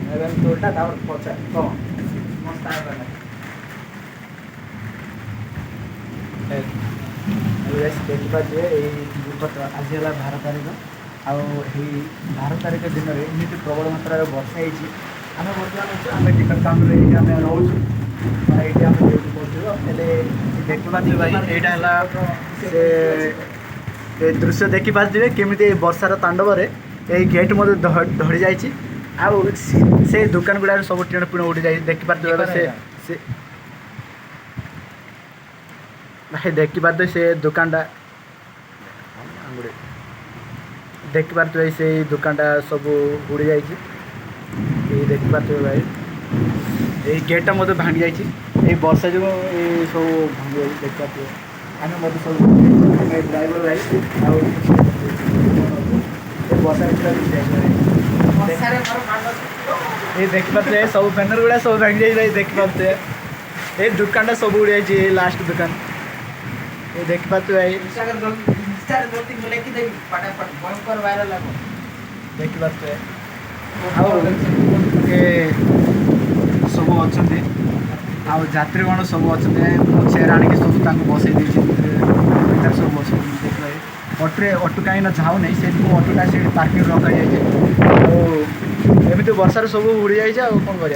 एवं तोटा तापर पचा कम मस्त आगला देखिए ये आज है 12 तारिख आउ 12 तारिख दिन में एमती प्रबल मात्रा वर्षा होती आम बर्तमान आम टिकट काउंटर आम रोचु ये आम ड्यूटी करें देखा भाई यहाँ से दृश्य देखिपे केमी वर्षार तांडव ये गेट मत धड़ी जाइए आउ से दुकान गुड़ा सब टीण पिण उड़ी जाए देखिपे से भाई देखिपे से दुकानटा देखिपे से दुकानटा सब उड़ी जाइए देखिपे भाई ये गेटा मत भांगी जाइए वर्षा जो सब भांगी देखिपे आम मत सब ड्राइवर भाई वर्षा ये देखिपे सब बैनर गुड़ा सब भांगी जाए देखिपे ये दुकानटा सब उड़ी जाए लास्ट दुकान ये देखिपे भाई देखिपे सब अच्छा आउ यात्रीगण सब अच्छा चेयर आणिक सब बसई सब बस देखिए अटोरे अटो कहीं जाऊ नहीं से अटोटा से पार्किंग रखा जाए एमती वर्षार सब उड़ी जाए कौन कर